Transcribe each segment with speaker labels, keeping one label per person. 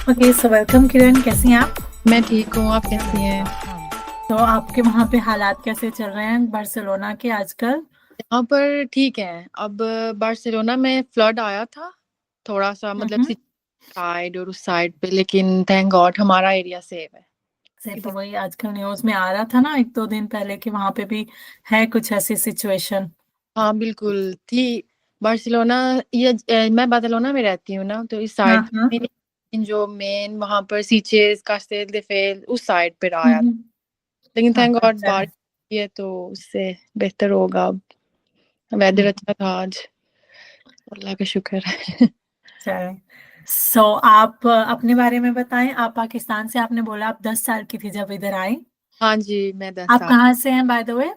Speaker 1: Okay, so welcome किरण, कैसी हैं आप?
Speaker 2: मैं ठीक हूँ। आप कैसी हैं?
Speaker 1: तो आपके वहाँ पे हालात कैसे चल रहे हैं बार्सिलोना के आजकल?
Speaker 2: यहाँ पर ठीक है। अब बार्सिलोना में फ्लड आया था थोड़ा सा, मतलब
Speaker 1: हम्म।
Speaker 2: साइड और उस साइड पे, लेकिन थैंक गॉड हमारा एरिया सेफ है।
Speaker 1: सिर्फ
Speaker 2: इधर
Speaker 1: वही आजकल न्यूज में आ रहा था ना, 1-2 दिन पहले कि वहाँ पे भी है कुछ ऐसी सिचुएशन।
Speaker 2: हाँ बिल्कुल थी। बार्सिलोना, ये मैं बार्सिलोना में रहती हूँ ना, तो इस
Speaker 1: हाँ,
Speaker 2: साइड
Speaker 1: हाँ।
Speaker 2: जो मेन वहां पर सीचेस कास्टेल दे फेल उस साइड पे आया था।
Speaker 1: हम्म।
Speaker 2: लेकिन थैंक गॉड
Speaker 1: अच्छा।
Speaker 2: बारिश हुई है तो उससे बेहतर होगा अब। वेदर अच्छा था आज, अल्लाह का शुक्र है।
Speaker 1: चले। सो आप अपने बारे में बताएं। आप पाकिस्तान से, आपने बोला आप 10 साल की थी जब इधर आई।
Speaker 2: हाँ जी, मैं दस
Speaker 1: आप
Speaker 2: साल
Speaker 1: कहाँ से हैं बाय द वे?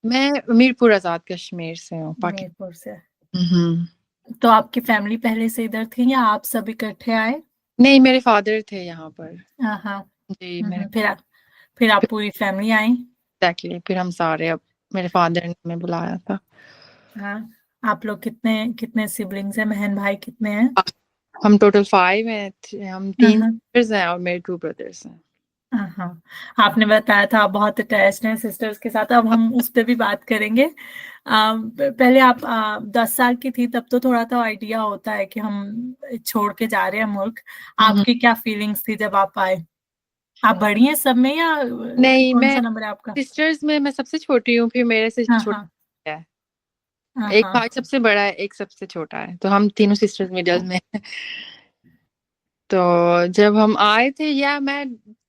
Speaker 2: मैं मीरपुर आजाद कश्मीर से हूँ,
Speaker 1: मीरपुर से।
Speaker 2: पाकिस्तान।
Speaker 1: तो आपकी फैमिली पहले से इधर थी या आप सब इकट्ठे आए?
Speaker 2: नहीं, मेरे फादर थे यहाँ पर।
Speaker 1: हाँ, हाँ।
Speaker 2: जी मेरे
Speaker 1: फिर आप पूरी फैमिली आई?
Speaker 2: एग्जैक्टली, फिर हम सारे अब मेरे फादर ने हमें बुलाया था।
Speaker 1: हाँ। आप लोग कितने कितने सिबलिंग्स हैं, बहन भाई कितने हैं?
Speaker 2: हम टोटल 5 हैं। हम
Speaker 1: हाँ,
Speaker 2: 3
Speaker 1: हाँ।
Speaker 2: सिस्टर्स हैं और मेरे 2 ब्रदर्स हैं।
Speaker 1: हाँ, हाँ। आपने बताया था आप बहुत अटैच्ड हैं सिस्टर्स के साथ, अब हम उस पर भी बात करेंगे। पहले आप 10 साल की थी तब तो थोड़ा तो आइडिया होता है कि हम छोड़ के जा रहे हैं मुल्क।
Speaker 2: हम्म।
Speaker 1: आपकी क्या फीलिंग्स थी जब आप आए? आप बड़ी हैं सब में या
Speaker 2: नहीं,
Speaker 1: कौन
Speaker 2: मैं
Speaker 1: सा नंबर है आपका?
Speaker 2: सिस्टर्स में मैं सबसे छोटी हूँ, फिर मेरे से
Speaker 1: हाँ, हाँ।
Speaker 2: छोटा है।
Speaker 1: हाँ,
Speaker 2: एक
Speaker 1: हाँ।
Speaker 2: भाई सबसे बड़ा है, एक सबसे छोटा है, तो हम तीनों सिस्टर्स मिडल में हैं। तो जब हम आए थे, या मैं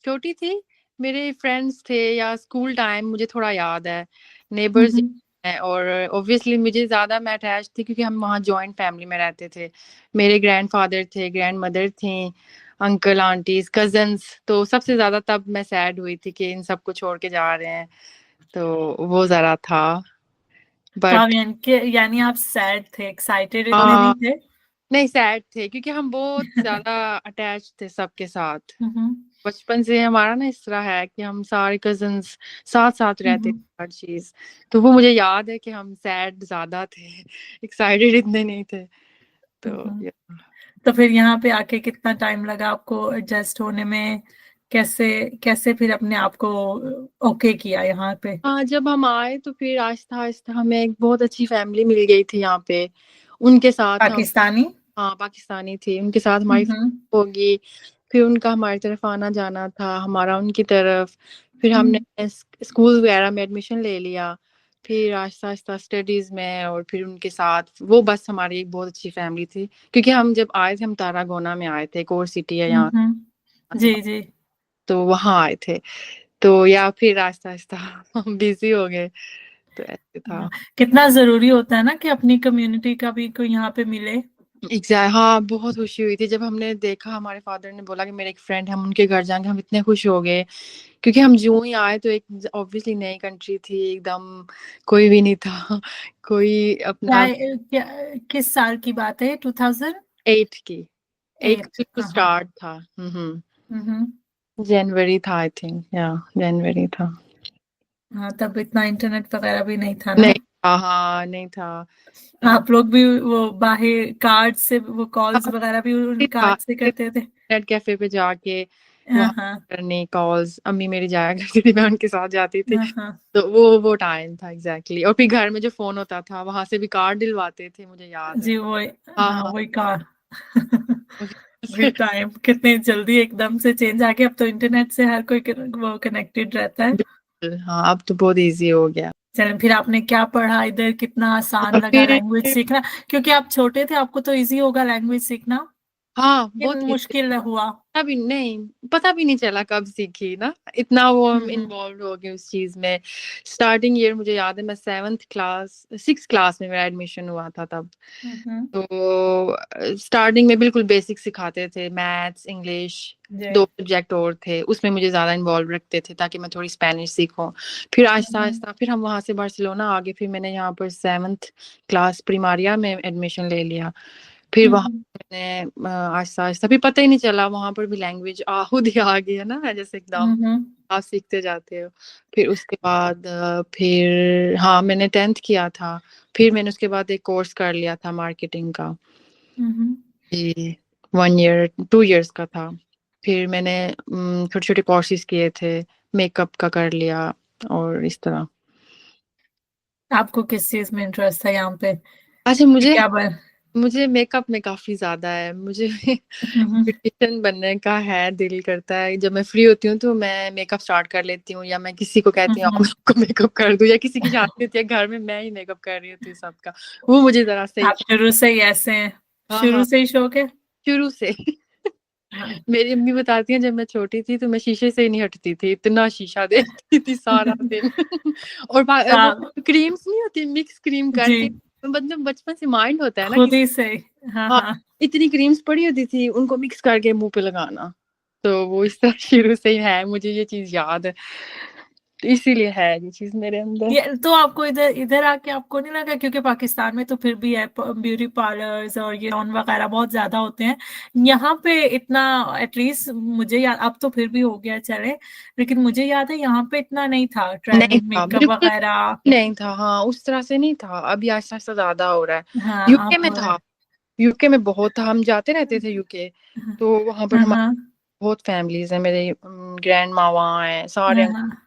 Speaker 2: छोटी थी, मेरे फ्रेंड्स थे या स्कूल टाइम मुझे थोड़ा याद है, नेबर्स
Speaker 1: हम्म।
Speaker 2: है। और ऑब्वियसली मुझे ज़्यादा मैं अटैच थी क्योंकि हम वहाँ जॉइंट फैमिली में रहते थे। मेरे ग्रैंडफादर थे, ग्रैंड मदर थी, अंकल आंटीज कजन्स। तो सबसे ज़्यादा तब मैं सैड हुई थी कि इन सबको छोड़ के जा रहे हैं, तो वो ज़रा था।
Speaker 1: तो आप
Speaker 2: बट
Speaker 1: यानी आप सैड थे, एक्साइटेड इतने नहीं थे?
Speaker 2: नहीं, सैड थे क्योंकि हम बहुत ज़्यादा अटैच थे सबके साथ।
Speaker 1: हम्म।
Speaker 2: बचपन से हमारा ना इस तरह है कि हम सारे कजन्स साथ साथ रहते
Speaker 1: हम्म।
Speaker 2: थे हर चीज। तो वो मुझे याद है कि हम सैड ज्यादा थे, एक्साइटेड इतने नहीं थे। तो
Speaker 1: हम्म। तो फिर यहाँ पे आके कितना टाइम लगा आपको एडजस्ट होने में? कैसे कैसे फिर अपने आप को ओके किया यहाँ पे?
Speaker 2: हाँ, जब हम आए तो फिर आहिस्ता आहिस्ता हमें एक बहुत अच्छी फैमिली मिल गई थी यहाँ पे। उनके साथ हम,
Speaker 1: पाकिस्तानी?
Speaker 2: हाँ पाकिस्तानी थी, उनके साथ हमारी
Speaker 1: हम्म।
Speaker 2: होगी। फिर उनका हमारी तरफ आना जाना था, हमारा उनकी तरफ। फिर हमने
Speaker 1: हम्म।
Speaker 2: स्कूल वगैरह में एडमिशन ले लिया। फिर आहिस्ता आहिस्ता स्टडीज में, और फिर उनके साथ वो, बस हमारी एक बहुत अच्छी फैमिली थी। क्योंकि हम जब आए थे, हम तारागोना में आए थे, एक और सिटी है यहाँ से,
Speaker 1: जी, जी।
Speaker 2: तो वहाँ आए थे। तो या फिर आहिस्ता आहिस्ता हम बिजी हो गए, तो ऐसे था।
Speaker 1: हाँ, कितना जरूरी होता है ना कि अपनी कम्युनिटी का भी कोई यहाँ पे मिले।
Speaker 2: एग्जैक्ट, हाँ बहुत खुशी हुई थी जब हमने देखा, हमारे फादर ने बोला कि मेरे एक फ्रेंड, हम उनके घर जाएंगे। हम इतने खुश हो गए क्योंकि हम जो ही आए तो एक ऑब्वियसली नई कंट्री थी एकदम, कोई भी नहीं था। कोई अपना
Speaker 1: क्या किस साल की बात है, 2008?
Speaker 2: 8 की, एक
Speaker 1: हाँ, हाँ।
Speaker 2: स्टार्ट था।
Speaker 1: हम्म।
Speaker 2: जनवरी था आई थिंक, या जनवरी था।
Speaker 1: हाँ, तब इतना इंटरनेट वगैरह भी नहीं था ना।
Speaker 2: नहीं था, हाँ नहीं था।
Speaker 1: आप लोग भी वो बाहर कार्ड से वो कॉल्स
Speaker 2: हाँ,
Speaker 1: वगैरह भी उन
Speaker 2: नहीं था,
Speaker 1: कार्ड से करते थे?
Speaker 2: नेट कैफे पे जाके
Speaker 1: हाँ,
Speaker 2: वहाँ
Speaker 1: हाँ।
Speaker 2: करने कॉल्स, अम्मी मेरी जाया करती थी, मैं उनके साथ जाती थी।
Speaker 1: हाँ, हाँ।
Speaker 2: तो वो टाइम था एग्जैक्टली। और फिर घर में जो फोन होता था, वहां से भी कार्ड दिलवाते थे, मुझे याद है।
Speaker 1: जी, वही।
Speaker 2: हाँ
Speaker 1: हाँ,
Speaker 2: हाँ।
Speaker 1: वही कार्ड। वही टाइम कितने जल्दी एकदम से चेंज आ गया, अब तो इंटरनेट से हर कोई वो कनेक्टेड रहता है।
Speaker 2: बिल्कुल, हाँ अब तो बहुत इजी हो गया।
Speaker 1: चलें, फिर आपने क्या पढ़ा इधर, कितना आसान
Speaker 2: और
Speaker 1: लगा
Speaker 2: फिर
Speaker 1: लैंग्वेज सीखना? क्योंकि आप छोटे थे, आपको तो इजी होगा लैंग्वेज सीखना।
Speaker 2: हाँ
Speaker 1: कि
Speaker 2: बहुत easy।
Speaker 1: मुश्किल हुआ?
Speaker 2: पता भी नहीं चला कब सीखी ना, इतना वो हम
Speaker 1: हम्म।
Speaker 2: इन्वॉल्व हो गए उस चीज में। स्टार्टिंग ईयर मुझे याद है, मैं 6th क्लास में मेरा एडमिशन हुआ था तब।
Speaker 1: हम्म।
Speaker 2: तो स्टार्टिंग में बिल्कुल बेसिक सिखाते थे, मैथ्स इंग्लिश,
Speaker 1: जी।
Speaker 2: 2 सब्जेक्ट और थे उसमें, मुझे ज्यादा इन्वॉल्व रखते थे ताकि मैं थोड़ी स्पेनिश सीखूं। फिर आहिस्ता
Speaker 1: हम्म।
Speaker 2: आहिस्ता फिर हम वहां से बार्सिलोना आ गए। फिर मैंने यहाँ पर 7th क्लास प्रीमारिया में एडमिशन ले लिया। फिर वहां
Speaker 1: हम्म।
Speaker 2: मैंने आहिस्ता आहिस्ता, फिर पता ही नहीं चला, वहां पर भी लैंग्वेज खुद ही आ गई है ना, जैसे एकदम
Speaker 1: हम्म।
Speaker 2: आप सीखते जाते हो। फिर उसके बाद फिर हाँ मैंने 10th किया था। फिर मैंने उसके बाद एक कोर्स कर लिया था मार्केटिंग का।
Speaker 1: हम्म।
Speaker 2: ये 1 ईयर 2 इयर्स का था। फिर मैंने छोटे छोटे कोर्सेज किए थे, मेकअप का कर लिया और इस तरह।
Speaker 1: आपको किस चीज में इंटरेस्ट है यहाँ पे?
Speaker 2: अच्छा, मुझे
Speaker 1: क्या बन
Speaker 2: मुझे मेकअप में काफी ज्यादा है। मुझे
Speaker 1: हम्म,
Speaker 2: ब्यूटिशियन बनने का है, दिल करता है। जब मैं फ्री होती हूँ तो मैं मेकअप स्टार्ट कर लेती हूँ, या मैं किसी को कहती हूँ आओ
Speaker 1: हम्म।
Speaker 2: मैं आपको मेकअप कर दूँ, या किसी की शादी होती है घर में मैं ही मेकअप कर रही होती हूँ सबका। वो मुझे जरा सही।
Speaker 1: आप शुरू से ही ऐसे हैं?
Speaker 2: हाँ
Speaker 1: शुरू
Speaker 2: हाँ,
Speaker 1: से ही शौक है?
Speaker 2: शुरू से।
Speaker 1: हाँ।
Speaker 2: मेरी अम्मी बताती हैं जब मैं छोटी थी तो मैं शीशे से ही नहीं हटती थी, इतना शीशा देखती थी सारा दिन। और
Speaker 1: तो
Speaker 2: वो
Speaker 1: आप
Speaker 2: क्रीम्स नहीं होती, मिक्स क्रीम
Speaker 1: जी
Speaker 2: करके, मतलब बचपन से माइंड होता है ना कि
Speaker 1: खुद ही से। हाँ
Speaker 2: हाँ,
Speaker 1: हाँ।
Speaker 2: इतनी क्रीम्स पड़ी होती थी, उनको मिक्स करके मुंह पे लगाना। तो वो इस तरह शुरू से ही है, मुझे ये चीज याद है, तो इसीलिए है ये चीज मेरे अंदर।
Speaker 1: ये तो आपको इधर इधर आके आपको नहीं लगा, क्योंकि पाकिस्तान में तो फिर भी है ब्यूटी पार्लर्स और ये ऑन वगैरह बहुत ज्यादा होते हैं। यहाँ पे इतना एटलीस्ट मुझे याद, अब तो फिर भी हो गया चले, लेकिन मुझे याद है यहाँ पे इतना नहीं था
Speaker 2: नहीं
Speaker 1: ट्रेंड
Speaker 2: था,
Speaker 1: मेकअप
Speaker 2: बिल्कुल
Speaker 1: वगैरह।
Speaker 2: नहीं था, हाँ उस तरह से नहीं था। अभी आहिस्ता आहिस्ता ज्यादा हो रहा है।
Speaker 1: हाँ
Speaker 2: यूके
Speaker 1: अब
Speaker 2: में
Speaker 1: हो रहा
Speaker 2: था,
Speaker 1: है।
Speaker 2: यूके में बहुत था, हम जाते रहते थे यूके। तो वहां पर
Speaker 1: हाँ
Speaker 2: हमारे
Speaker 1: हाँ
Speaker 2: बहुत फैमिलीज हैं, मेरे ग्रैंड माँ वहाँ है सारे।
Speaker 1: हाँ हाँ।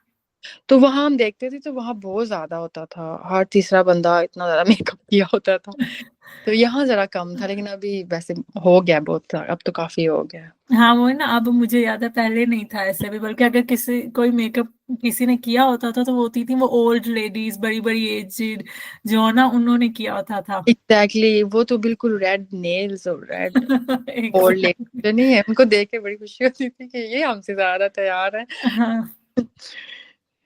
Speaker 2: तो वहां हम देखते थे तो वहां बहुत ज्यादा होता था, हर तीसरा बंदा इतना ज्यादा मेकअप किया होता था। तो यहाँ जरा कम था, लेकिन अभी वैसे हो गया बहुत, अब तो काफी हो गया।
Speaker 1: हाँ वो है ना, अब मुझे याद है पहले नहीं था ऐसे भी, बल्कि अगर किसी कोई मेकअप किसी ने किया होता था तो वो होती थी वो ओल्ड लेडीज, बड़ी बड़ी एजेड जो है ना, उन्होंने किया होता था।
Speaker 2: एग्जैक्टली exactly, वो तो बिल्कुल रेड नेल्स और रेड ओल्ड
Speaker 1: Exactly.
Speaker 2: लेडी नहीं है, उनको देख के बड़ी खुशी होती थी कि ये हमसे ज्यादा तैयार है।
Speaker 1: हाँ।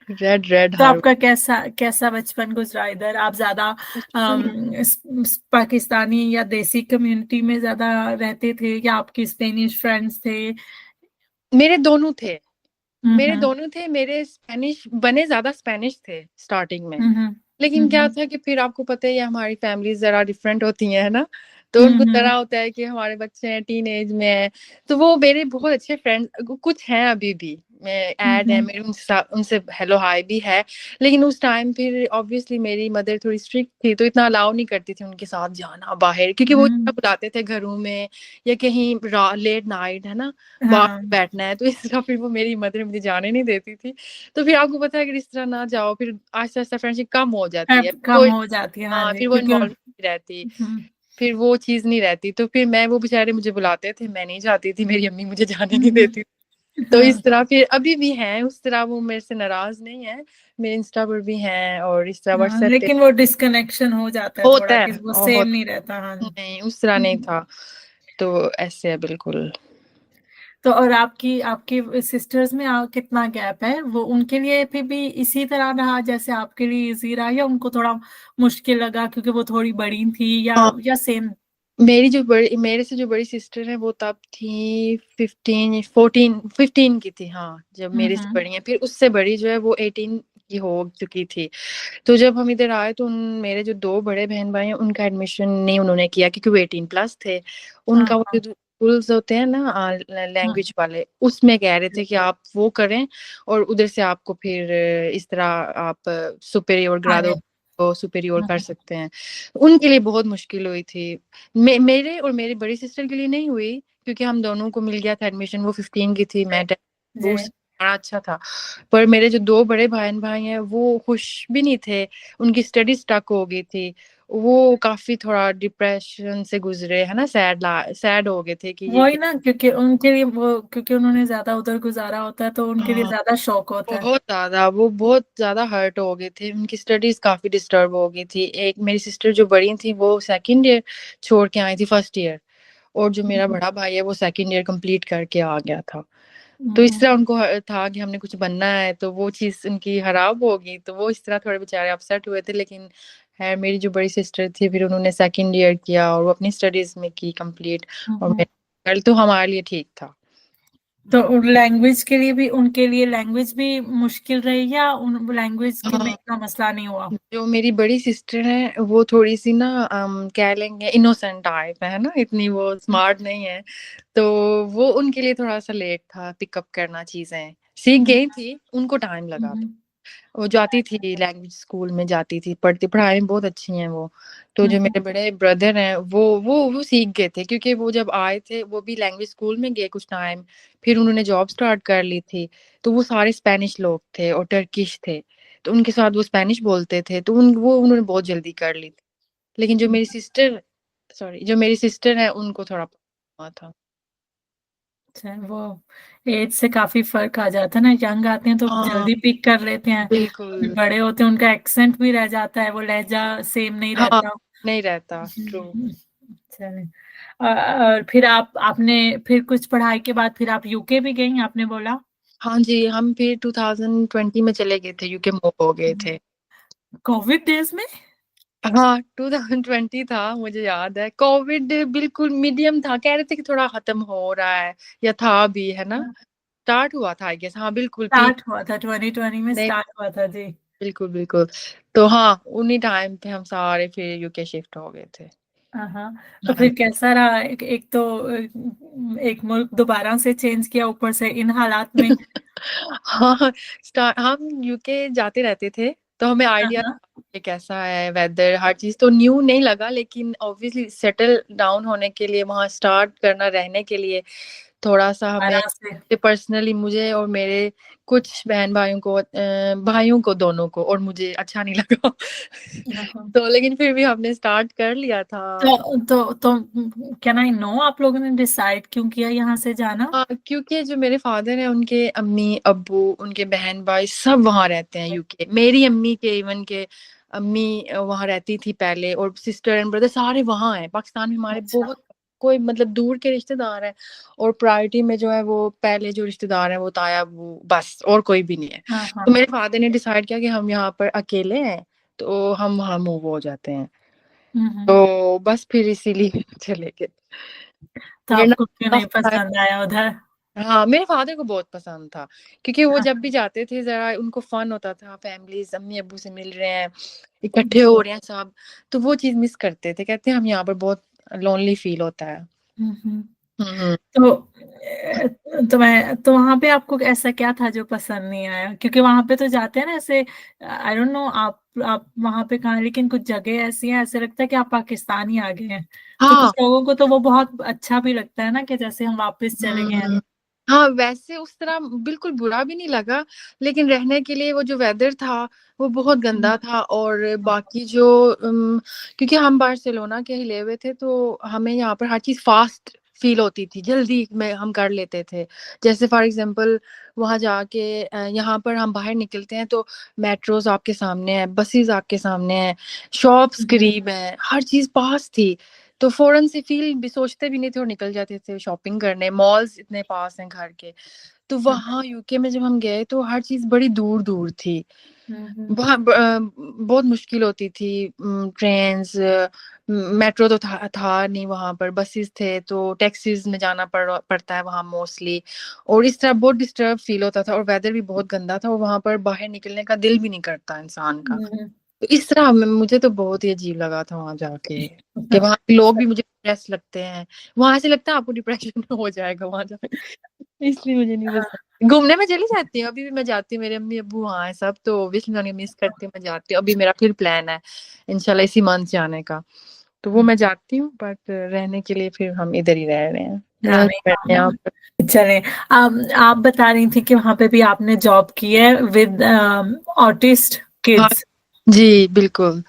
Speaker 2: रेड रेड
Speaker 1: तो
Speaker 2: हर।
Speaker 1: आपका कैसा कैसा बचपन गुजरा इधर? आप ज्यादा
Speaker 2: बचपन
Speaker 1: पाकिस्तानी या देसी कम्युनिटी में ज्यादा रहते थे, या आपके स्पेनिश फ्रेंड्स थे?
Speaker 2: मेरे दोनों थे, मेरे
Speaker 1: हम्म
Speaker 2: दोनों थे। मेरे स्पेनिश बने ज्यादा स्पेनिश थे स्टार्टिंग में,
Speaker 1: हम्म
Speaker 2: लेकिन क्या
Speaker 1: हम्म
Speaker 2: था कि फिर आपको पता ही है हमारी फैमिली जरा डिफरेंट होती है ना। तो उनको
Speaker 1: हम्म
Speaker 2: जरा होता है कि हमारे बच्चे हैं, टीन एज में है। तो वो मेरे बहुत अच्छे फ्रेंड कुछ हैं अभी भी, मैं ऐड है
Speaker 1: हम्म
Speaker 2: मेरे उनसे हेलो हाय भी है। लेकिन उस टाइम फिर ऑब्वियसली मेरी मदर थोड़ी स्ट्रिक्ट थी, तो इतना अलाउ नहीं करती थी उनके साथ जाना बाहर, क्योंकि वो इतना
Speaker 1: हम्म,
Speaker 2: बुलाते थे घरों में, या कहीं लेट नाइट है ना, बाहर
Speaker 1: हाँ।
Speaker 2: बैठना है, तो इसका फिर वो मेरी मदर मुझे जाने नहीं देती थी। तो फिर आपको पता है अगर इस तरह ना जाओ, फिर आहिस्ता आहिस्ता फ्रेंडशिप कम हो जाती है,
Speaker 1: कम
Speaker 2: वो
Speaker 1: हो जाती है, हाँ
Speaker 2: हाँ
Speaker 1: जी,
Speaker 2: फिर वो
Speaker 1: क्योंकि
Speaker 2: इन्वॉल्व नहीं रहती,
Speaker 1: हम्म
Speaker 2: फिर वो चीज नहीं रहती। तो फिर मैं, वो बेचारे मुझे बुलाते थे, मैं नहीं जाती थी, मेरी अम्मी मुझे जाने नहीं
Speaker 1: हम्म,
Speaker 2: देती। तो
Speaker 1: हाँ
Speaker 2: इस तरह फिर अभी भी हैं उस तरह, वो मेरे से नाराज नहीं है, मेरे इंस्टा पर भी हैं और इस तरह
Speaker 1: हाँ,
Speaker 2: व्हाट्सएप पे
Speaker 1: लेकिन वो डिस्कनेक्शन हो जाता है
Speaker 2: होता
Speaker 1: थोड़ा,
Speaker 2: है
Speaker 1: कि वो
Speaker 2: और
Speaker 1: सेम नहीं रहता, हाँ जी।
Speaker 2: नहीं उस तरह नहीं
Speaker 1: हम्म।
Speaker 2: था। तो ऐसे है बिल्कुल।
Speaker 1: तो और आपकी आपकी सिस्टर्स में कितना गैप है? वो उनके लिए भी इसी तरह रहा जैसे आपके लिए इजी रहा, या उनको थोड़ा मुश्किल लगा क्योंकि वो थोड़ी बड़ी थी, या सेम?
Speaker 2: मेरे से जो बड़ी सिस्टर है वो तब थी 15 की थी, हाँ जब मेरे से
Speaker 1: हम्म
Speaker 2: बड़ी है। फिर उससे बड़ी जो है वो 18 की हो चुकी थी। तो जब हम इधर आए तो मेरे जो दो बड़े बहन भाई हैं उनका एडमिशन नहीं उन्होंने किया, क्योंकि वो 18+ थे।
Speaker 1: हाँ
Speaker 2: उनका वो
Speaker 1: हाँ
Speaker 2: जो स्कूल्स होते हैं ना
Speaker 1: हाँ
Speaker 2: लैंग्वेज वाले, उसमें कह रहे थे कि आप वो करें, और उधर से आपको फिर इस तरह आप सुपेरियर
Speaker 1: आगे।
Speaker 2: ग्रादो को सुपेरियर कर सकते हैं। उनके लिए बहुत मुश्किल हुई थी। मेरे और मेरी बड़ी सिस्टर के लिए नहीं हुई, क्योंकि हम दोनों को मिल गया था एडमिशन। वो 15 की थी, मैं 10,
Speaker 1: जी।
Speaker 2: वो बड़ा अच्छा था। पर मेरे जो दो बड़े बहन भाई हैं वो खुश भी नहीं थे, उनकी स्टडी स्टक हो गई थी। वो काफी थोड़ा डिप्रेशन से गुजरे है ना, सैड हो गए थे कि ये
Speaker 1: वही ना, क्योंकि उनके लिए वो, क्योंकि उन्होंने ज्यादा उधर गुजारा होता है तो उनके लिए
Speaker 2: हाँ,
Speaker 1: ज्यादा शौक होता है।
Speaker 2: बहुत ज्यादा, वो बहुत ज्यादा हर्ट हो गए थे, उनकी स्टडीज काफी डिस्टर्ब हो गई थी। एक मेरी सिस्टर जो बड़ी थी वो सेकंड ईयर छोड़ के आई थी फर्स्ट ईयर, और जो मेरा बड़ा भाई है वो सेकंड ईयर कंप्लीट करके आ गया था। तो इस
Speaker 1: हम्म,
Speaker 2: तरह उनको था कि हमने कुछ बनना है, तो वो चीज उनकी खराब हो गई, तो वो इस तरह थोड़े बेचारे अपसेट हुए थे। लेकिन है मेरी जो बड़ी सिस्टर थी, फिर उन्होंने सेकंड ईयर किया और वो अपनी स्टडीज में की कंप्लीट, और
Speaker 1: हम्म।
Speaker 2: मेरे तो हमारे लिए ठीक था।
Speaker 1: तो लैंग्वेज के लिए भी, उनके लिए लैंग्वेज भी मुश्किल रही, या उन लैंग्वेज के में
Speaker 2: हाँ,
Speaker 1: इतना मसला नहीं हुआ?
Speaker 2: जो मेरी बड़ी सिस्टर है वो थोड़ी सी ना कह लेंगे इनोसेंट टाइप है ना, इतनी वो स्मार्ट नहीं है। तो वो उनके लिए थोड़ा सा लेट था पिकअप करना, चीजें सीख
Speaker 1: हम्म
Speaker 2: गई थी, उनको टाइम लगा था।
Speaker 1: हम्म
Speaker 2: वो जाती थी लैंग्वेज स्कूल में जाती थी, पढ़ती पढ़ाई में बहुत अच्छी हैं वो। तो जो मेरे बड़े ब्रदर हैं वो सीख गए थे, क्योंकि वो जब आए थे वो भी लैंग्वेज स्कूल में गए कुछ टाइम, फिर उन्होंने जॉब स्टार्ट कर ली थी। तो वो सारे स्पेनिश लोग थे और टर्किश थे, तो उनके साथ वो स्पेनिश बोलते थे, तो वो उन्होंने बहुत जल्दी कर ली थी। लेकिन जो मेरी सिस्टर है उनको थोड़ा हुआ था।
Speaker 1: अच्छा, वो एज से काफी फर्क आ जाता है ना, यंग आते हैं तो
Speaker 2: हाँ
Speaker 1: जल्दी पिक कर लेते हैं,
Speaker 2: बिल्कुल।
Speaker 1: बड़े होते हैं उनका एक्सेंट भी रह जाता है, वो लहजा सेम नहीं
Speaker 2: हाँ
Speaker 1: रहता।
Speaker 2: नहीं रहता, ट्रू।
Speaker 1: चले, और फिर आपने फिर कुछ पढ़ाई के बाद फिर आप यूके भी गई आपने बोला?
Speaker 2: हाँ जी, हम फिर 2020 में चले गए थे, यूके मूव हो गए थे।
Speaker 1: कोविड डेज में?
Speaker 2: हाँ 2020 था, मुझे याद है। कोविड बिल्कुल मीडियम था, कह रहे थे कि थोड़ा खत्म हो रहा है, या था भी, है ना? स्टार्ट हुआ था आई गेस, हाँ बिल्कुल पीक।
Speaker 1: स्टार्ट हुआ था 2020 में,
Speaker 2: नहीं,
Speaker 1: स्टार्ट हुआ था जी।
Speaker 2: बिल्कुल बिल्कुल। तो हाँ उन्हीं टाइम पे हम सारे फिर यूके शिफ्ट हो गए थे।
Speaker 1: हाँ, तो
Speaker 2: हाँ
Speaker 1: फिर कैसा रहा? एक तो एक मुल्क दोबारा से चेंज किया, ऊपर से इन हालात में।
Speaker 2: हाँ स्टार्ट हम यूके जाते रहते थे, तो हमें आइडिया
Speaker 1: हाँ,
Speaker 2: था कि कैसा है वेदर, हर चीज तो न्यू नहीं लगा, लेकिन ऑब्वियसली सेटल डाउन होने के लिए, वहां स्टार्ट करना, रहने के लिए थोड़ा सा हमें,
Speaker 1: दोबारा से।
Speaker 2: पर्सनली मुझे और मेरे कुछ बहन भाइयों को, भाइयों को दोनों को, और मुझे अच्छा नहीं लगा।
Speaker 1: हाँ,
Speaker 2: तो लेकिन फिर भी हमने स्टार्ट कर लिया था।
Speaker 1: तो कैन आई नो आप लोगों ने डिसाइड क्यों किया यहाँ से जाना?
Speaker 2: हाँ क्योंकि जो मेरे फादर हैं, उनके अम्मी अब्बू, उनके बहन भाई सब वहाँ रहते हैं यूके। मेरी अम्मी के, इवन के अम्मी वहाँ रहती थी पहले, और सिस्टर एंड ब्रदर सारे वहाँ हैं। पाकिस्तान में हमारे
Speaker 1: अच्छा।
Speaker 2: बहुत कोई मतलब दूर के रिश्तेदार हैं, और प्रायोरिटी में जो है वो पहले जो रिश्तेदार हैं वो ताया, वो बस, और कोई भी नहीं है।
Speaker 1: हाँ, हाँ।
Speaker 2: तो मेरे फादर ने डिसाइड किया कि हम यहाँ पर अकेले हैं, तो हम वहाँ मूव हो जाते हैं।
Speaker 1: हम्म।
Speaker 2: तो बस फिर इसीलिए चले गए,
Speaker 1: तो
Speaker 2: वरना
Speaker 1: आपको क्यों नहीं पसंद आया उधर?
Speaker 2: हाँ मेरे फादर को बहुत पसंद था, क्योंकि वो
Speaker 1: हाँ,
Speaker 2: जब भी जाते थे जरा उनको फन होता था, फैमिलीज अम्मी अब्बू से मिल रहे हैं, इकट्ठे
Speaker 1: जी।
Speaker 2: हो रहे हैं सब। तो वो चीज मिस करते थे, कहते हैं हम यहाँ पर बहुत लोनली फील होता है।
Speaker 1: हम्म।
Speaker 2: हम्म।
Speaker 1: तो तो वहां पे आपको ऐसा क्या था जो पसंद नहीं आया? क्योंकि वहां पे तो जाते हैं ना ऐसे, आई डोंट नो आप वहां पे कहाँ, लेकिन कुछ जगह ऐसी हैं ऐसे लगता है कि आप पाकिस्तान ही आ गए हैं। तो कुछ
Speaker 2: हाँ।
Speaker 1: लोगों को तो वो बहुत अच्छा भी लगता है ना, कि जैसे हम वापस चले गए हैं।
Speaker 2: हम्म। हाँ वैसे उस तरह बिल्कुल बुरा भी नहीं लगा, लेकिन रहने के लिए वो जो वेदर था वो बहुत गंदा था। और बाकी जो क्योंकि हम बार्सिलोना के हिले हुए थे, तो हमें यहाँ पर हर चीज फास्ट फील होती थी, जल्दी में हम कर लेते थे। जैसे फॉर एग्जांपल वहां जाके यहाँ पर हम बाहर निकलते हैं तो मेट्रोज आपके सामने है, बसेस आपके सामने है, शॉप्स करीब है, हर चीज पास थी। तो फौरन से फील भी सोचते भी नहीं थे और निकल जाते थे शॉपिंग करने, मॉल्स इतने पास हैं घर के। तो वहाँ यूके में जब हम गए तो हर चीज बड़ी दूर दूर थी। वहाँ बहुत मुश्किल होती थी, ट्रेन्स, मेट्रो तो था नहीं वहां पर, बसेस थे, तो टैक्सीज में जाना पड़ता है वहाँ मोस्टली। और इस तरह बहुत डिस्टर्ब फील होता था, और वेदर भी बहुत गंदा था, और वहां पर बाहर निकलने का दिल भी नहीं करता इंसान का। तो इस तरह मुझे तो बहुत ही अजीब लगा था वहां जाके, कि वहाँ के लोग भी मुझे डिप्रेस लगते हैं। वहां ऐसे लगता है आपको डिप्रेशन हो जाएगा वहां जाके, इसलिए मुझे नहीं पसंद। घूमने में चली जाती हूँ, अभी भी मैं जाती हूँ, मेरे अम्मी अब्बू वहाँ है सब, तो ऑब्वियसली मैं उन्हें मिस करती हूँ, मैं जाती हूँ। अभी मेरा फिर प्लान है इंशाल्लाह इसी मंथ जाने का, तो वो मैं जाती हूँ। बट रहने के लिए फिर हम इधर ही रह रहे हैं,
Speaker 1: हाँ,
Speaker 2: रह
Speaker 1: नहीं,
Speaker 2: रहे हैं यहाँ पर।
Speaker 1: चले। आप बता रही थी कि वहां पे भी आपने जॉब की है विद ऑटिस्ट
Speaker 2: हाँ
Speaker 1: किड्स।
Speaker 2: जी बिल्कुल।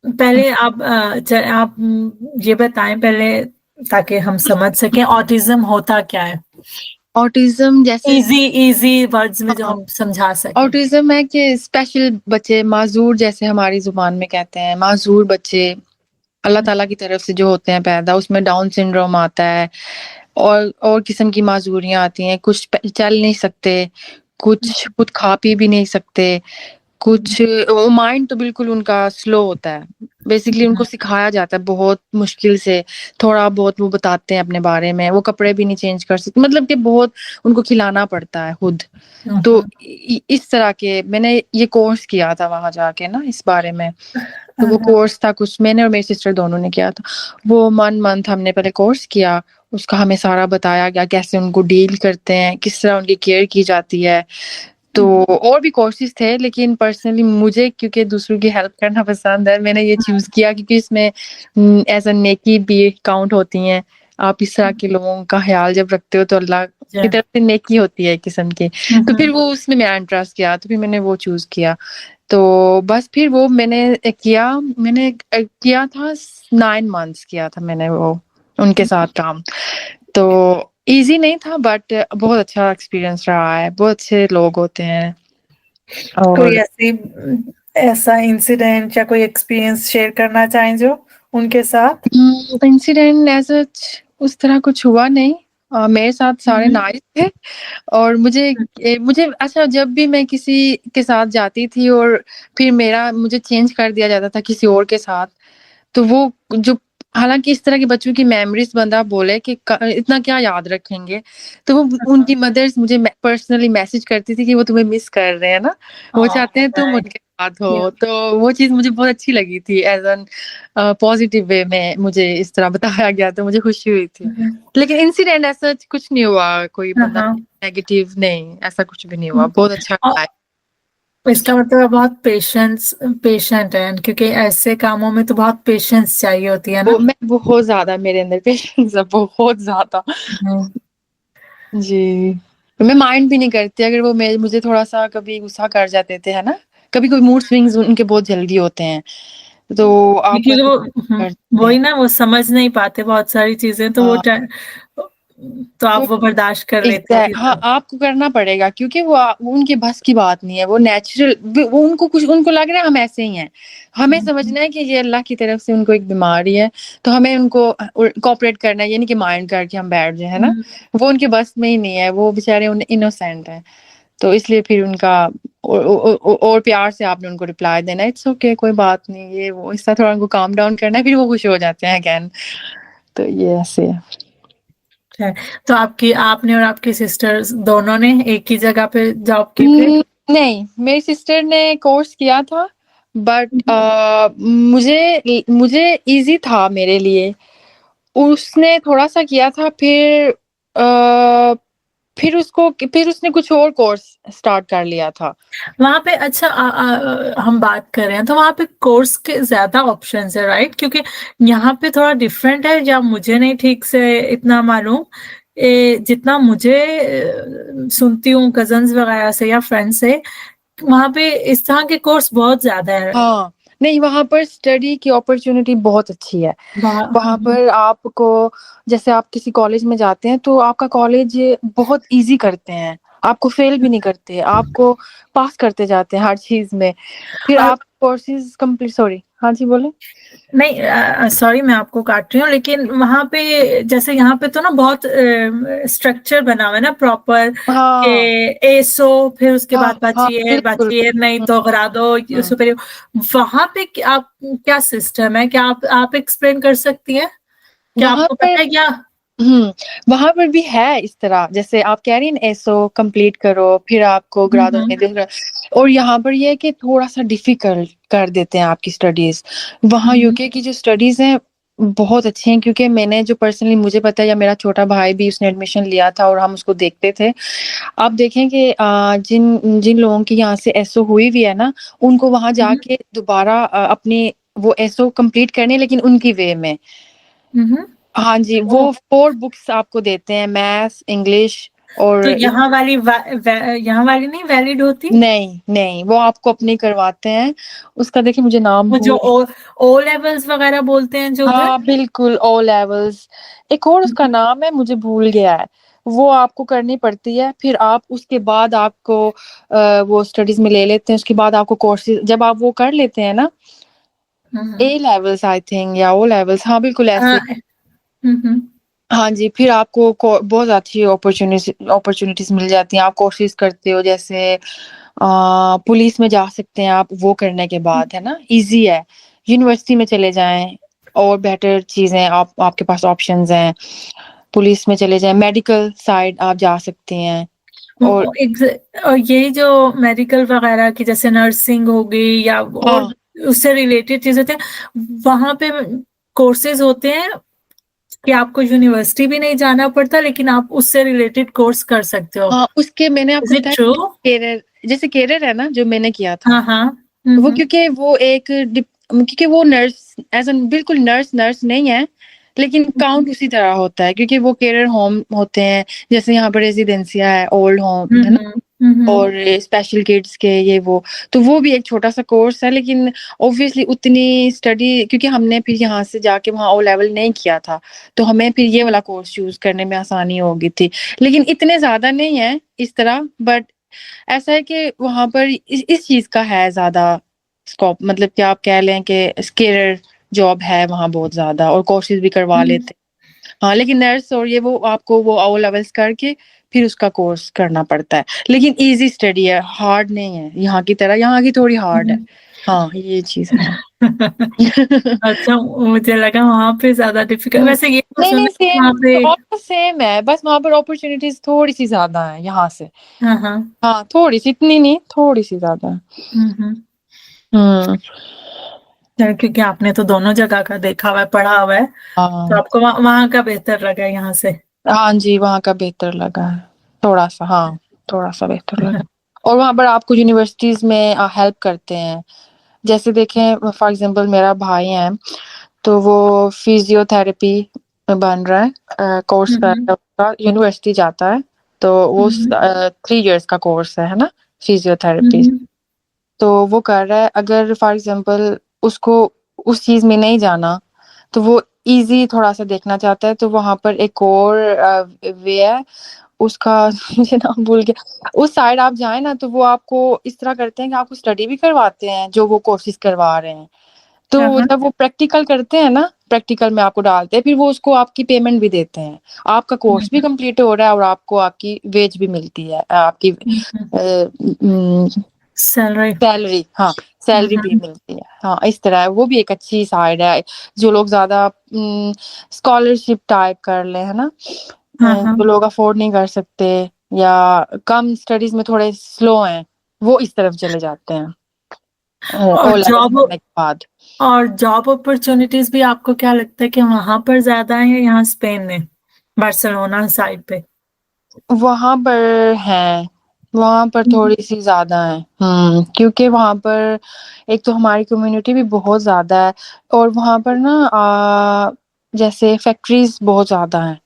Speaker 1: पहले आप ये बताएं पहले, ताकि हम समझ सकें ऑटिज्म होता क्या है,
Speaker 2: ऑटिज्म जैसे,
Speaker 1: इजी इजी वर्ड्स में जो
Speaker 2: हाँ
Speaker 1: हम समझा सकें।
Speaker 2: ऑटिज्म है कि स्पेशल बच्चे, माजूर जैसे हमारी जुबान में कहते हैं, माजूर बच्चे अल्लाह ताला की तरफ से जो होते हैं पैदा, उसमें डाउन सिंड्रोम आता है, और किस्म की माजूरियां आती हैं। कुछ चल नहीं सकते, कुछ खुद खा पी भी नहीं सकते, कुछ वो माइंड तो बिल्कुल उनका स्लो होता है। बेसिकली उनको सिखाया जाता है बहुत मुश्किल से, थोड़ा बहुत वो बताते हैं अपने बारे में, वो कपड़े भी नहीं चेंज कर सकते, मतलब कि बहुत उनको खिलाना पड़ता है खुद। तो इस तरह के मैंने ये कोर्स किया था वहां जाके ना इस बारे में। तो वो कोर्स था कुछ, मैंने और मेरी सिस्टर दोनों ने किया था। वो 1 मंथ हमने पहले कोर्स किया, उसका हमें सारा बताया गया कैसे उनको डील करते हैं, किस तरह उनकी केयर की जाती है। तो और भी कोर्सेज थे, लेकिन पर्सनली मुझे क्योंकि दूसरों की हेल्प करना पसंद है, मैंने ये चूज किया क्योंकि इसमें एज अ नेकी भी काउंट होती हैं। आप इस तरह के लोगों का ख्याल जब रखते हो तो अल्लाह की तरफ से नेकी होती है एक किस्म की। तो फिर वो उसमें मेरा इंटरेस्ट किया, तो फिर मैंने वो चूज किया। तो बस फिर वो मैंने किया था 9 मंथ्स किया था मैंने वो उनके साथ काम। तो इजी नहीं था, बट बहुत अच्छा एक्सपीरियंस रहा है, बहुत अच्छे लोग होते हैं।
Speaker 1: कोई
Speaker 2: और
Speaker 1: ऐसी ऐसा इंसिडेंट या कोई एक्सपीरियंस शेयर करना चाहें जो उनके साथ?
Speaker 2: इंसिडेंट ऐसा उस तरह कुछ हुआ नहीं। मेरे साथ सारे नाइस थे। और मुझे अच्छा, जब भी मैं किसी के साथ जाती थी और फिर मुझे चेंज कर दिया जाता था किसी और के साथ, तो वो जो हालांकि इस तरह के बच्चों की मेमोरीज बंदा बोले कि इतना क्या याद रखेंगे, तो वो उनकी मदर्स मुझे पर्सनली मैसेज करती थी कि वो तुम्हें मिस कर रहे हैं ना, वो चाहते हैं तुम उनके साथ हो। तो वो चीज मुझे बहुत अच्छी लगी थी, एज एन पॉजिटिव वे में मुझे इस तरह बताया गया, तो मुझे खुशी हुई थी। लेकिन इंसिडेंट ऐसा कुछ नहीं हुआ, कोई बंदा नेगेटिव नहीं, ऐसा कुछ भी नहीं हुआ, बहुत अच्छा रहा।
Speaker 1: इसका मतलब बहुत पेशेंट है, क्योंकि ऐसे कामों में तो बहुत पेशेंस चाहिए होती है ना।
Speaker 2: मैं बहुत ज्यादा, मेरे अंदर पेशेंस है बहुत ज्यादा। जी, तो मैं माइंड भी नहीं करती अगर वो मुझे थोड़ा सा कभी गुस्सा कर जाते थे, है ना, कभी कोई मूड स्विंग्स उनके बहुत जल्दी होते हैं, तो आप
Speaker 1: क्योंकि वो
Speaker 2: करते हैं।
Speaker 1: वही ना, वो समझ नहीं पाते बहुत सारी चीजें, तो वो
Speaker 2: हाँ,
Speaker 1: तो आप वो बर्दाश्त कर लेती थी
Speaker 2: हाँ,
Speaker 1: तब।
Speaker 2: आपको करना पड़ेगा क्योंकि वो उनके बस की बात नहीं है, वो नेचुरल, वो उनको लग रहा है हम ऐसे ही हैं। हमें समझना है कि ये अल्लाह की तरफ से उनको एक बीमारी है, तो हमें उनको कोऑपरेट करना है, ये नहीं कि माइंड करके हम बैठ जाए, है ना। वो उनके बस में ही नहीं है, वो बेचारे इनोसेंट हैं। तो इसलिए फिर उनका और प्यार से आपने उनको रिप्लाई देना, इट्स ओके, कोई बात नहीं, ये वो इस तरह थोड़ा उनको काम डाउन करना है, फिर वो खुश हो जाते हैं अगेन। तो ये ऐसे है।
Speaker 1: तो आपने और आपकी सिस्टर्स दोनों ने एक ही जगह पे जॉब की थी?
Speaker 2: नहीं, मेरी सिस्टर ने कोर्स किया था, बट मुझे मुझे इजी था मेरे लिए। उसने थोड़ा सा किया था, फिर उसने कुछ और कोर्स स्टार्ट कर लिया था।
Speaker 1: वहां पे अच्छा, हम बात कर रहे हैं तो वहां पे कोर्स के ज्यादा ऑप्शंस है, राइट? क्योंकि यहाँ पे थोड़ा डिफरेंट है, या मुझे नहीं ठीक से इतना मालूम। जितना मुझे सुनती हूँ कजन्स वगैरह से या फ्रेंड्स से, वहां पे इस तरह के कोर्स बहुत ज्यादा है।
Speaker 2: हाँ, नहीं, वहां पर स्टडी की अपॉर्चुनिटी बहुत अच्छी है। वहां पर आपको, जैसे आप किसी कॉलेज में जाते हैं तो आपका कॉलेज बहुत इजी करते हैं, आपको फेल भी नहीं करते, आपको पास करते जाते हैं हर चीज में। फिर
Speaker 1: और
Speaker 2: आप कोर्सेज कंप्लीट, सॉरी, हाँ जी बोले।
Speaker 1: नहीं, सॉरी मैं आपको काट रही हूँ, लेकिन वहां पे जैसे यहाँ पे तो ना बहुत स्ट्रक्चर बना हुआ है ना प्रॉपर, के
Speaker 2: हाँ,
Speaker 1: एसो, फिर उसके
Speaker 2: हाँ,
Speaker 1: बाद
Speaker 2: हाँ,
Speaker 1: बचिए
Speaker 2: बिल्कुल।
Speaker 1: बचिए नहीं तो करा दो
Speaker 2: हम्म,
Speaker 1: सुपीरियर। वहां पे आप क्या सिस्टम है, क्या आप एक्सप्लेन कर सकती हैं? क्या
Speaker 2: वहां
Speaker 1: आपको
Speaker 2: पर
Speaker 1: पता है क्या?
Speaker 2: हम्म वहां पर भी है इस तरह, जैसे आप कह रही हैं एसओ कंप्लीट करो, फिर आपको ग्रादो
Speaker 1: हम्म
Speaker 2: में। और यहाँ पर ये है कि थोड़ा सा डिफिकल्ट कर देते हैं आपकी स्टडीज। वहाँ
Speaker 1: हम्म
Speaker 2: यूके की जो स्टडीज हैं बहुत अच्छी हैं, क्योंकि मैंने जो पर्सनली मुझे पता है, या मेरा छोटा भाई भी उसने एडमिशन लिया था और हम उसको देखते थे। आप देखें कि जिन जिन लोगों की यहाँ से एसओ हुई भी है ना, उनको वहां
Speaker 1: हम्म
Speaker 2: जाके दोबारा अपनी वो एसओ कंप्लीट करनी है, लेकिन उनकी वे में।
Speaker 1: हम्म।
Speaker 2: हाँ जी,
Speaker 1: ओ,
Speaker 2: वो 4 बुक्स आपको देते हैं, मैथ्स, इंग्लिश
Speaker 1: तो
Speaker 2: और
Speaker 1: यहाँ वाली नहीं वैलिड होती?
Speaker 2: नहीं, नहीं, वो आपको अपनी करवाते हैं। उसका देखिए मुझे नाम
Speaker 1: वो जो
Speaker 2: भूल।
Speaker 1: ओ लेवल्स वगैरह बोलते हैं जो उधर?
Speaker 2: हाँ, बिल्कुल, ओ लेवल्स। एक और उसका नाम है, मुझे भूल गया है। वो आपको करनी पड़ती है, फिर आप उसके बाद आपको वो स्टडीज में ले लेते हैं। उसके बाद आपको कोर्सेज जब आप वो कर लेते हैं ना,
Speaker 1: हम्म
Speaker 2: ए लेवल्स आई थिंक, या ओ लेवल्स, हाँ बिल्कुल ऐसे।
Speaker 1: हम्म।
Speaker 2: हाँ जी, फिर आपको बहुत अच्छी अपॉर्चुनिटीज मिल जाती हैं। आप कोर्सेज करते हो, जैसे पुलिस में जा सकते हैं आप, वो करने के बाद, है ना, इजी है। यूनिवर्सिटी में चले जाएं, और बेटर चीजें, आपके पास ऑप्शंस हैं। पुलिस में चले जाएं, मेडिकल साइड आप जा सकते हैं। और
Speaker 1: और यही जो मेडिकल वगैरह की जैसे नर्सिंग हो गई या और
Speaker 2: हाँ,
Speaker 1: उससे रिलेटेड चीजें थे, वहां पे कोर्सेज होते हैं कि आपको यूनिवर्सिटी भी नहीं जाना पड़ता, लेकिन आप उससे रिलेटेड कोर्स कर सकते हो।
Speaker 2: हाँ, उसके मैंने आपको
Speaker 1: इज इट
Speaker 2: बताया
Speaker 1: ट्रू?
Speaker 2: कैरियर, जैसे कैरियर है ना जो मैंने किया था,
Speaker 1: हाँ हाँ।
Speaker 2: वो क्योंकि वो एक क्योंकि वो नर्स एज एन बिल्कुल नर्स नर्स नहीं है, लेकिन काउंट उसी तरह होता है क्योंकि वो केयर होम होते हैं, जैसे यहाँ पर रेजिडेंसिया है, ओल्ड होम है ना, और स्पेशल किड्स के ये वो, तो वो भी एक छोटा सा कोर्स है, लेकिन ऑब्वियसली उतनी स्टडी क्योंकि हमने फिर यहाँ से जाके वहाँ ओ लेवल नहीं किया था, तो हमें फिर ये वाला कोर्स चूज करने में आसानी होगी थी, लेकिन इतने ज्यादा नहीं है इस तरह, बट ऐसा है कि वहां पर इस चीज का है ज्यादा स्कोप, मतलब कि आप कह लें कि स्केलर जॉब है वहां बहुत ज्यादा, और कोर्सेज भी करवा लेते हैं। हाँ, लेकिन नर्स और ये वो आपको वो ओ लेवल्स करके फिर उसका कोर्स करना पड़ता है, लेकिन इजी स्टडी है, हार्ड नहीं है यहाँ की तरह, यहाँ की थोड़ी हार्ड है। हाँ, ये चीज है।
Speaker 1: अच्छा, मुझे लगा वहां पे ज्यादा डिफिकल्ट, वैसे ये तो
Speaker 2: नहीं
Speaker 1: सुना
Speaker 2: नहीं,
Speaker 1: है कि वहाँ
Speaker 2: सेम
Speaker 1: पे।
Speaker 2: ऑलमोस्ट सेम है, बस वहां पर अपॉर्चुनिटीज थोड़ी सी ज्यादा है यहाँ से।
Speaker 1: हाँ हाँ।
Speaker 2: हाँ, थोड़ी सी, इतनी नहीं, थोड़ी सी ज्यादा है।
Speaker 1: हम्म।
Speaker 2: हम्म।
Speaker 1: क्योंकि आपने तो दोनों जगह का देखा हुआ है, पढ़ा हुआ है, तो
Speaker 2: हाँ
Speaker 1: आपको वहाँ का बेहतर लगा यहाँ से।
Speaker 2: हाँ जी, वहाँ का बेहतर लगा है थोड़ा सा, हाँ, थोड़ा सा बेहतर लगा। और वहाँ पर आपको यूनिवर्सिटीज में हेल्प करते हैं, जैसे देखें फॉर एग्जांपल मेरा भाई है, तो वो फिजियोथेरेपी बन रहा है, कोर्स कर रहा
Speaker 1: हम्म
Speaker 2: है उसका, यूनिवर्सिटी जाता है, तो वो
Speaker 1: हम्म
Speaker 2: 3 इयर्स का कोर्स है ना, फिजियोथेरेपी।
Speaker 1: हम्म
Speaker 2: तो वो कर रहा है, अगर फॉर एग्जांपल उसको उस चीज में नहीं जाना, तो वो इजी थोड़ा सा देखना चाहता है, तो वहां पर एक और वे है उसका, मुझे नाम भूल गया, उस साइड आप जाए ना, तो वो आपको इस तरह करते हैं कि आपको स्टडी भी करवाते हैं जो वो कोर्सेज करवा रहे हैं,
Speaker 1: हाँ
Speaker 2: तो
Speaker 1: हाँ।
Speaker 2: जब वो प्रैक्टिकल करते हैं ना, प्रैक्टिकल में आपको डालते हैं, फिर वो उसको आपकी पेमेंट भी देते हैं, आपका कोर्स भी कंप्लीट हो रहा है और आपको आपकी वेज भी मिलती है, आपकी
Speaker 1: सैलरी।
Speaker 2: सैलरी, हाँ, सैलरी भी मिलती है। हाँ, इस तरह है, वो भी एक अच्छी साइड है, जो लोग ज्यादा स्कॉलरशिप टाइप कर ले, है ना,
Speaker 1: हाँ हाँ।
Speaker 2: जो लोग अफोर्ड नहीं कर सकते या कम स्टडीज में थोड़े स्लो हैं, वो इस तरफ चले जाते हैं
Speaker 1: और
Speaker 2: ओ लेवल
Speaker 1: जॉब
Speaker 2: करने के बाद।
Speaker 1: और जॉब अपॉर्चुनिटीज भी आपको क्या लगता है कि वहां पर ज्यादा है या यहाँ स्पेन में, बार्सिलोना साइड पे?
Speaker 2: वहां पर है, वहां पर थोड़ी सी ज्यादा है, क्योंकि वहां पर एक तो हमारी कम्युनिटी भी बहुत ज्यादा है, और वहां पर ना जैसे फैक्ट्रीज बहुत ज्यादा हैं,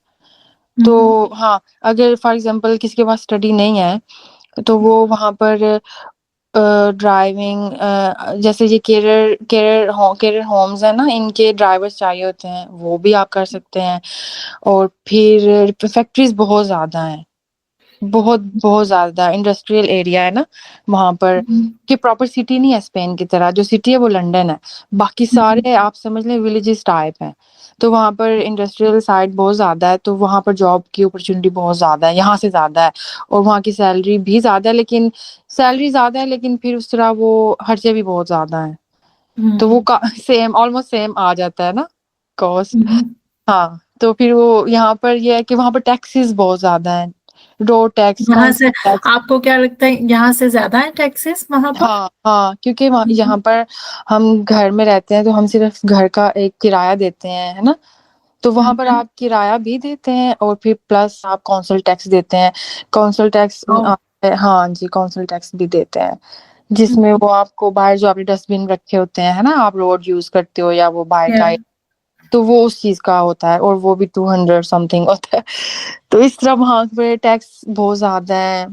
Speaker 2: तो हाँ, अगर फॉर एग्जांपल किसी के पास स्टडी नहीं है, तो वो वहां पर ड्राइविंग, जैसे ये केरियर होम्स है ना, इनके ड्राइवर्स चाहिए होते हैं, वो भी आप कर सकते हैं। और फिर फैक्ट्रीज बहुत ज्यादा हैं, बहुत बहुत ज्यादा इंडस्ट्रियल एरिया है ना वहां पर, कि प्रॉपर सिटी नहीं है स्पेन की तरह, जो सिटी है वो लंदन है, बाकी सारे आप समझ लें विलेजेस टाइप हैं, तो वहां पर इंडस्ट्रियल साइड बहुत ज्यादा है, तो वहां पर जॉब की अपॉर्चुनिटी बहुत ज्यादा है, यहाँ से ज्यादा है, और वहाँ की सैलरी भी ज्यादा है, लेकिन सैलरी ज्यादा है, लेकिन फिर उस तरह वो खर्चे भी बहुत ज्यादा है, तो वो सेम ऑलमोस्ट सेम आ जाता है ना कॉस्ट। हाँ, तो फिर वो यहाँ पर ये है कि वहां पर टैक्सेस बहुत ज्यादा है, रोड टैक्स,
Speaker 1: यहाँ से
Speaker 2: काउंसिल टैक्स।
Speaker 1: आपको क्या लगता है, यहाँ से ज्यादा है टैक्सेस वहां पर?
Speaker 2: हाँ हाँ, क्योंकि यहाँ पर हम घर में रहते हैं, तो हम सिर्फ घर का एक किराया देते हैं, है ना, तो वहां पर आप किराया भी देते हैं, और फिर प्लस आप काउंसिल टैक्स देते हैं, काउंसिल टैक्स, हाँ जी, काउंसिल टैक्स भी देते हैं, जिसमें वो आपको बाहर जो आपने डस्टबिन रखे होते हैं, है ना, आप रोड यूज करते हो या वो बाहर का, तो वो उस चीज का होता है, और वो भी 200 समथिंग होता है, तो इस तरह वहाँ पे टैक्स बहुत ज्यादा है,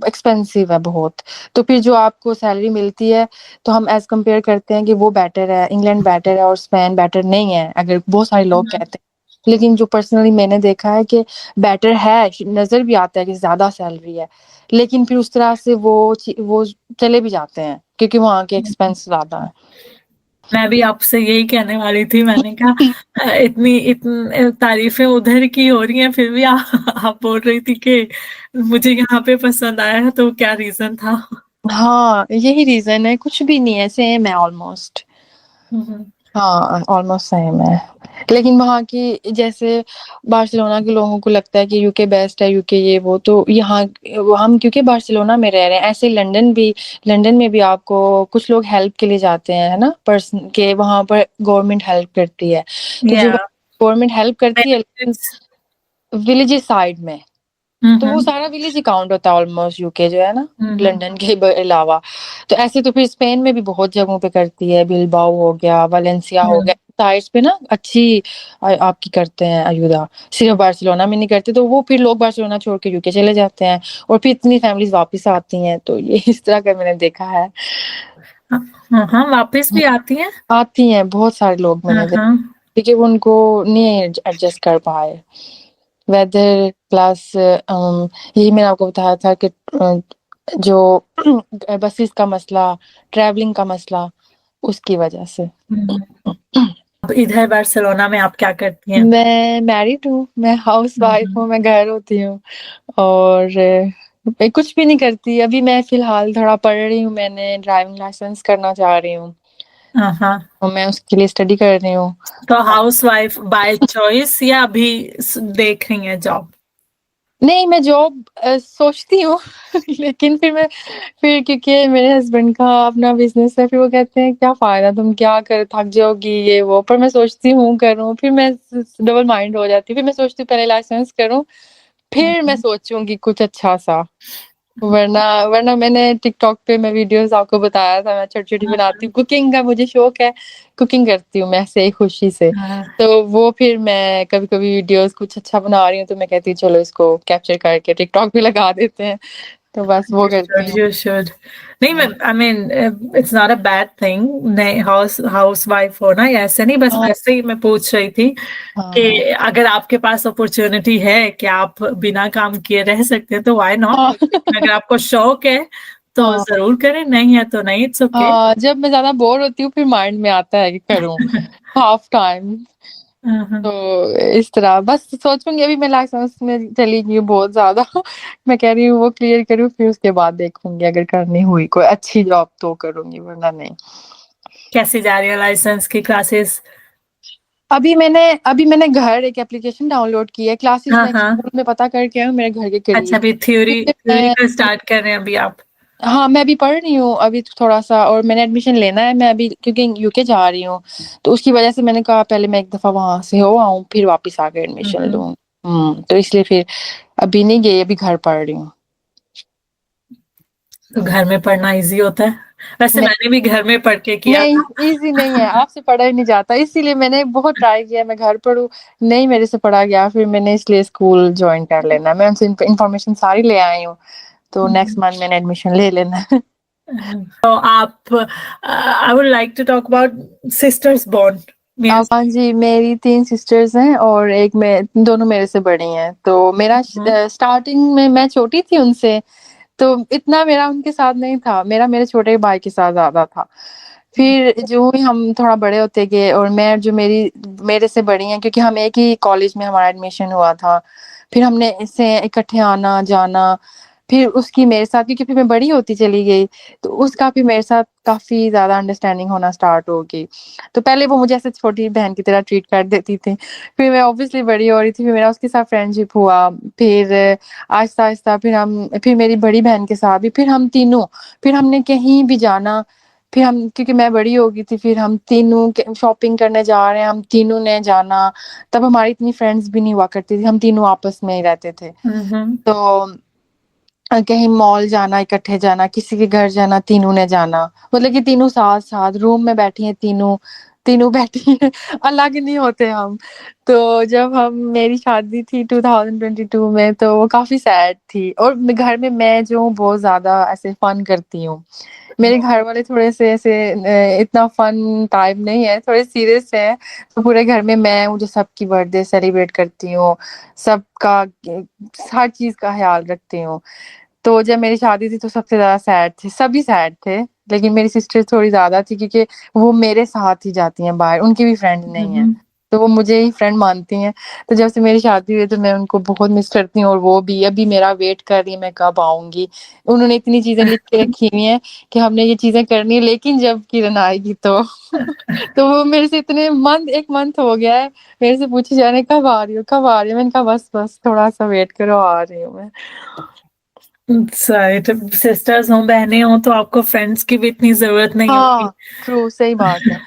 Speaker 2: एक्सपेंसिव है बहुत, तो फिर जो आपको सैलरी मिलती है, तो हम एज कम्पेयर करते हैं कि वो बेटर है, इंग्लैंड बेटर है और स्पेन बेटर नहीं है, अगर बहुत सारे लोग कहते हैं, लेकिन जो पर्सनली मैंने देखा है कि बेटर है, नजर भी आता है कि ज्यादा सैलरी है, लेकिन फिर उस तरह से वो चले भी जाते हैं क्योंकि वहाँ के एक्सपेंस ज्यादा है।
Speaker 1: मैं भी आपसे यही कहने वाली थी, मैंने कहा इतनी इतनी तारीफें उधर की हो रही हैं, फिर भी आप बोल रही थी कि मुझे यहाँ पे पसंद आया है, तो क्या रीजन था?
Speaker 2: हाँ, यही रीजन है, कुछ भी नहीं है, सेम है ऑलमोस्ट।
Speaker 1: हम्म
Speaker 2: हाँ, ऑलमोस्ट सेम है, लेकिन वहाँ की जैसे बार्सिलोना के लोगों को लगता है कि यूके बेस्ट है, यूके ये वो, तो यहाँ हम क्योंकि बार्सिलोना में रह रहे हैं, ऐसे लंदन में भी आपको कुछ लोग हेल्प के लिए जाते हैं, है ना, पर्सन के वहाँ पर गवर्नमेंट हेल्प करती है, तो जो
Speaker 1: या
Speaker 2: गवर्नमेंट हेल्प करती है, लेकिन विलेज साइड में, तो वो सारा विलेज अकाउंट होता है ऑलमोस्ट, यूके जो है ना, लंदन के अलावा। तो ऐसे तो फिर स्पेन में भी बहुत जगहों पे करती है, बिलबाओ हो गया, वालेंसिया हो गया, साइड्स पे ना अच्छी आपकी करते हैं अयुदा। सिर्फ बार्सिलोना में नहीं करते, तो वो फिर लोग बार्सिलोना छोड़ के यूके चले जाते हैं, और फिर इतनी फैमिलीज वापस आती हैं, तो ये इस तरह का मैंने देखा है।
Speaker 1: हाँ हाँ, वापस भी आती हैं।
Speaker 2: आती हैं बहुत सारे लोग मैंने देखा,
Speaker 1: हाँ
Speaker 2: क्योंकि वो उनको नहीं एडजस्ट कर पाए वेदर प्लस, यही मैंने आपको बताया था कि जो बसेस का मसला, ट्रैवलिंग का मसला, उसकी वजह से।
Speaker 1: अब इधर बार्सिलोना में आप क्या करती हैं?
Speaker 2: मैं मैरिड हूँ, मैं हाउस वाइफ हूँ, मैं घर होती हूँ, और मैं कुछ भी नहीं करती अभी। मैं फिलहाल थोड़ा पढ़ रही हूँ, मैंने ड्राइविंग लाइसेंस करना चाह रही हूँ,
Speaker 1: हाँ,
Speaker 2: और मैं उसके लिए स्टडी कर रही हूँ।
Speaker 1: तो हाउस वाइफ बाय चॉइस या अभी देख रही हैं जॉब?
Speaker 2: नहीं, मैं जॉब सोचती हूँ लेकिन फिर क्योंकि मेरे हस्बैंड का अपना बिजनेस है, फिर वो कहते हैं क्या फायदा, तुम क्या कर, थक जाओगी ये वो, पर मैं सोचती हूँ करूँ, फिर मैं डबल माइंड हो जाती हूँ, फिर मैं सोचती हूँ पहले लाइसेंस करूँ, फिर मैं सोचूंगी कुछ अच्छा सा। वरना वरना मैंने टिकटॉक पे मैं वीडियोस आपको बताया था, मैं छोटी-छोटी बनाती हूँ, कुकिंग का मुझे शौक है, कुकिंग करती हूँ मैं ऐसे ही खुशी से।
Speaker 1: हाँ,
Speaker 2: तो वो फिर मैं कभी-कभी वीडियोस कुछ अच्छा बना रही हूँ, तो मैं कहती हूँ चलो इसको कैप्चर करके टिकटॉक पे लगा देते हैं, तो बस वो करती हूँ।
Speaker 1: you should. नहीं, मैं I mean it's not a bad thing, नहीं हाउस वाइफ होना, या ऐसे नहीं, बस
Speaker 2: हाँ,
Speaker 1: वैसे ही मैं पूछ रही थी
Speaker 2: हाँ,
Speaker 1: कि
Speaker 2: हाँ।
Speaker 1: अगर आपके पास अपॉर्चुनिटी है कि आप बिना काम किए रह सकते हैं तो व्हाई नॉट,
Speaker 2: हाँ,
Speaker 1: लेकिन अगर आपको शौक है तो
Speaker 2: हाँ,
Speaker 1: जरूर करें, नहीं है तो नहीं, इट्स ओके।
Speaker 2: हाँ, जब मैं ज़्यादा बोर होती हूँ फिर माइंड में आता है कि करूँ, हाफ टाइम। तो इस तरह बस सोचूंगी, अभी मैं लाइसेंस में चली गई हूँ बहुत ज्यादा मैं कह रही हूँ वो क्लियर करूँ, फिर उसके बाद देखूंगी, अगर करनी हुई कोई अच्छी जॉब तो करूंगी, वरना नहीं।
Speaker 1: कैसी जा रही है लाइसेंस की क्लासेस?
Speaker 2: अभी मैंने घर एक एप्लीकेशन डाउनलोड की है, क्लासेस
Speaker 1: हाँ
Speaker 2: मैं एक
Speaker 1: हाँ,
Speaker 2: स्कूल में पता करके आया हूँ मेरे घर के
Speaker 1: अच्छा,
Speaker 2: करीब,
Speaker 1: अभी थ्योरी
Speaker 2: क्योंकि
Speaker 1: थ्योरी
Speaker 2: मैं,
Speaker 1: का स्टार्ट कर रहे हैं अभी आप?
Speaker 2: हाँ मैं अभी पढ़ रही हूँ अभी थोड़ा सा, और मैंने एडमिशन लेना है, मैं अभी क्योंकि यूके जा रही हूँ, तो उसकी वजह से मैंने कहा पहले मैं एक दफा वहां से हो आऊँ, फिर वापस आके एडमिशन
Speaker 1: हम्म,
Speaker 2: लूँ। तो इसलिए फिर अभी नहीं गई, अभी घर पढ़ रही हूँ।
Speaker 1: तो घर में पढ़ना इजी होता है? वैसे
Speaker 2: नहीं,
Speaker 1: मैंने भी घर में पढ़ के किया
Speaker 2: नहीं,
Speaker 1: था।
Speaker 2: इजी नहीं है, आपसे पढ़ा ही नहीं जाता, इसीलिए मैंने बहुत ट्राई किया मैं घर पढ़ूँ, नहीं मेरे से पढ़ा गया, फिर मैंने इसलिए स्कूल ज्वाइन कर लेना, मैं उनसे इन्फॉर्मेशन सारी ले आई हूँ, तो नेक्स्ट मंथ मैंने एडमिशन ले लेना है।
Speaker 1: तो आप, I would like to talk about sisters bond.
Speaker 2: अब हाँ जी, मेरी 3 सिस्टर्स हैं, और एक मैं, दोनों मेरे से बड़ी हैं, तो मेरा स्टार्टिंग में मैं छोटी थी उनसे, तो इतना मेरा उनके साथ नहीं था, मेरा मेरे छोटे भाई के साथ ज़्यादा था। फिर जो ही हम थोड़ा बड़े होते गए, और मैं जो मेरे से बड़ी हैं, क्योंकि हम एक ही कॉलेज में हमारा एडमिशन हुआ था, फिर हमने इससे इकट्ठे आना-जाना, फिर उसकी मेरे साथ, क्योंकि फिर मैं बड़ी होती चली गई, तो उसका फिर मेरे साथ काफ़ी ज़्यादा अंडरस्टैंडिंग होना स्टार्ट हो गई। तो पहले वो मुझे ऐसे छोटी बहन की तरह ट्रीट कर देती थी, फिर मैं ऑब्वियसली बड़ी हो रही थी, फिर मेरा उसके साथ फ्रेंडशिप हुआ, फिर आहिस्ता-आहिस्ता फिर मेरी बड़ी बहन के साथ भी, फिर हम तीनों, फिर हमने कहीं भी जाना, फिर हम, क्योंकि मैं बड़ी हो गई थी, फिर हम तीनों शॉपिंग करने जा रहे हैं, हम तीनों ने जाना, तब हमारी इतनी फ्रेंड्स भी नहीं हुआ करती थी, हम तीनों आपस में ही रहते थे। तो कहीं मॉल जाना, इकट्ठे जाना, किसी के घर जाना, तीनों ने जाना, मतलब कि तीनों साथ-साथ रूम में बैठी हैं, तीनों तीनों बैठी हैं, अलग नहीं होते हम। तो जब हम मेरी शादी थी 2022 में, तो वो काफ़ी सैड थी, और घर में मैं जो हूँ बहुत ज़्यादा ऐसे फन करती हूँ। मेरे घर वाले थोड़े से ऐसे इतना फन टाइप नहीं है, थोड़े सीरियस हैं, तो पूरे घर में मैं हूँ जो सबकी बर्थडे सेलिब्रेट करती हूँ, सबका हर चीज़ का ख़्याल रखती हूँ। तो जब मेरी शादी थी तो सबसे ज़्यादा सैड थे, सभी सैड थे, लेकिन मेरी सिस्टर थोड़ी ज़्यादा थी, क्योंकि वो मेरे साथ ही जाती हैं बाहर, उनकी भी फ्रेंड नहीं है, तो वो मुझे ही फ्रेंड मानती हैं। तो जब से मेरी शादी हुई तो मैं उनको बहुत मिस करती हूँ, और वो भी अभी मेरा वेट कर रही है मैं कब आऊँगी। उन्होंने इतनी चीज़ें लिख के रखी हुई हैं कि हमने ये चीज़ें करनी है, लेकिन जब किरण आएगी तो तो वो मेरे से इतने 1 मंथ हो गया है, मेरे से पूछे जा रहे हैं कब आ रही हो, कब आ रही हो? मैंने कहा बस थोड़ा-सा वेट करो, आ रही हूँ मैं।
Speaker 1: राइट, सिस्टर्स हो, बहनें हो, तो आपको फ्रेंड्स की भी इतनी जरूरत नहीं होगी।
Speaker 2: हाँ, ट्रू, सही बात है।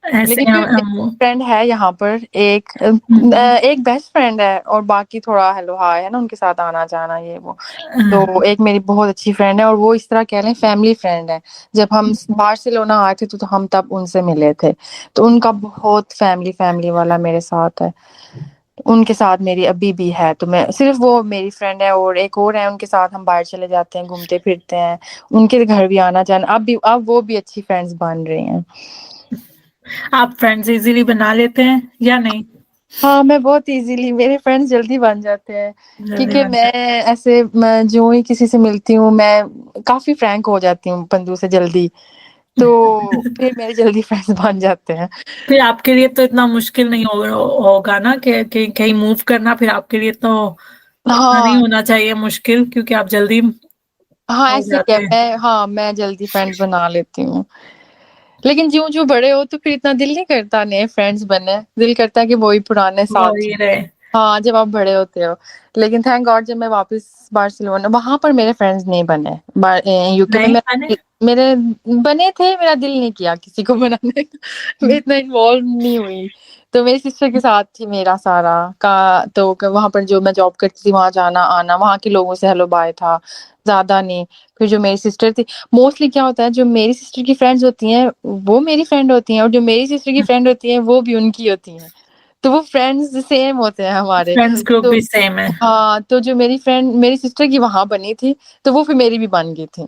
Speaker 1: ऐसे
Speaker 2: लेकिन फिर मेरी फ्रेंड है यहाँ पर एक
Speaker 1: हम्म,
Speaker 2: एक बेस्ट फ्रेंड है और बाकी थोड़ा हेलो हाय है ना, उनके साथ आना जाना ये वो।
Speaker 1: हाँ,
Speaker 2: तो एक मेरी बहुत अच्छी फ्रेंड है और वो इस तरह कह लें फैमिली फ्रेंड है। जब हम बार्सिलोना आए थे तो हम तब उनसे मिले थे। तो उनका बहुत फैमिली फैमिली वाला मेरे साथ है। उनके साथ मेरी अभी भी है। तो मैं सिर्फ वो मेरी फ्रेंड है और एक और है, उनके साथ हम बाहर चले जाते हैं, घूमते फिरते हैं। उनके घर भी आना जाना, अब वो भी अच्छी फ्रेंड्स बन रही हैं।
Speaker 1: आप फ्रेंड्स इजीली बना लेते हैं या नहीं?
Speaker 2: हाँ, मैं बहुत इजीली, मेरे फ्रेंड्स जल्दी बन जाते हैं।
Speaker 1: जल्दी
Speaker 2: क्योंकि
Speaker 1: बन
Speaker 2: मैं
Speaker 1: जाते
Speaker 2: ऐसे मैं जो ही किसी से मिलती हूँ, मैं काफी फ्रैंक हो जाती हूँ बंदू से जल्दी। तो
Speaker 1: हैं।
Speaker 2: फिर मेरे जल्दी फ्रेंड्स बन जाते हैं।
Speaker 1: फिर आपके लिए तो इतना मुश्किल नहीं होगा ना कि कहीं मूव करना, फिर आपके लिए तो इतना नहीं
Speaker 2: हाँ
Speaker 1: होना चाहिए मुश्किल, क्योंकि आप जल्दी
Speaker 2: हाँ,
Speaker 1: हो
Speaker 2: ऐसे क्या,
Speaker 1: जाते हैं।
Speaker 2: मैं जल्दी फ्रेंड्स बना लेती हूँ। लेकिन ज्यों ज्यों बड़े हो तो फिर इतना दिल नहीं करता नए फ्रेंड्स बने, दिल करता है कि वही पुराने
Speaker 1: वो
Speaker 2: साथ।
Speaker 1: ही रहे।
Speaker 2: हाँ, जब आप बड़े होते हो। लेकिन थैंक गॉड जब मैं वापस बार्सिलोना, वहां पर मेरे फ्रेंड्स नहीं बने। यूके में
Speaker 1: नहीं बने।
Speaker 2: मेरे बने थे, मेरा दिल नहीं किया किसी को बनाने का। मैं इतना इन्वॉल्व नहीं हुई। तो मेरी सिस्टर के साथ थी मेरा सारा का। तो वहां पर जो मैं जॉब करती थी, वहां जाना आना, वहां के लोगों से हेलो बाय था, ज्यादा नहीं। फिर जो मेरी सिस्टर थी, मोस्टली क्या होता है, जो मेरी सिस्टर की फ्रेंड्स होती हैं वो मेरी फ्रेंड होती हैं, और जो मेरी सिस्टर की फ्रेंड होती हैं वो भी उनकी होती हैं। तो वो फ्रेंड्स सेम होते हैं हमारे।
Speaker 1: फ्रेंड्स ग्रुप
Speaker 2: तो
Speaker 1: भी सेम है।
Speaker 2: हाँ, तो जो मेरी फ्रेंड मेरी सिस्टर की वहां बनी थी, तो वो फिर मेरी भी बन गई थी।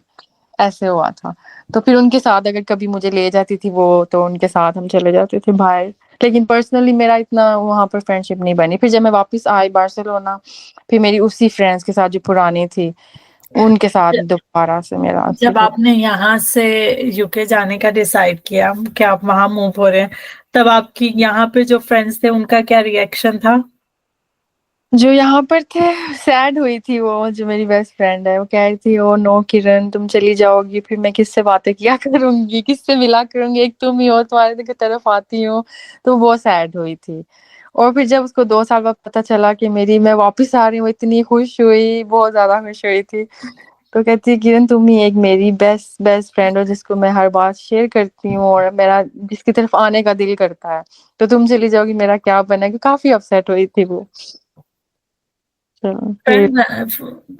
Speaker 2: ऐसे हुआ था। तो फिर उनके साथ अगर कभी मुझे ले जाती थी वो, तो उनके साथ हम चले जाते थे बाहर। लेकिन पर्सनली मेरा इतना वहां पर फ्रेंडशिप नहीं बनी। फिर जब मैं वापस आई बार्सिलोना, फिर मेरी उसी फ्रेंड्स के साथ जो पुरानी थी, उनके साथ
Speaker 1: ज-
Speaker 2: दोबारा से मेरा अच्छे
Speaker 1: जब
Speaker 2: से।
Speaker 1: आपने यहाँ से यूके जाने का डिसाइड किया कि आप वहां मूव हो रहे हैं, तब आपकी यहाँ पे जो फ्रेंड्स थे उनका क्या रिएक्शन था?
Speaker 2: जो यहाँ पर थे, सैड हुई थी वो, जो मेरी बेस्ट फ्रेंड है, वो कह रही थी ओ नो किरण, तुम चली जाओगी, फिर मैं किससे बातें किया करूंगी, किससे मिला करूंगी, एक तुम ही हो, तुम्हारे की तरफ आती हूँ। तो वो सैड हुई थी। और फिर जब उसको 2 साल बाद पता चला कि मैं वापस आ रही हूँ, इतनी खुश हुई, बहुत ज्यादा खुश हुई थी। तो कहती है किरण, तुम ही एक मेरी बेस्ट बेस्ट फ्रेंड हो, जिसको मैं हर बात शेयर करती हूँ और मेरा जिसकी तरफ आने का दिल करता है। तो तुम चली जाओगी, मेरा क्या बनेगा। काफी अपसेट हुई थी वो। चलो फिर।
Speaker 1: फ्रेंड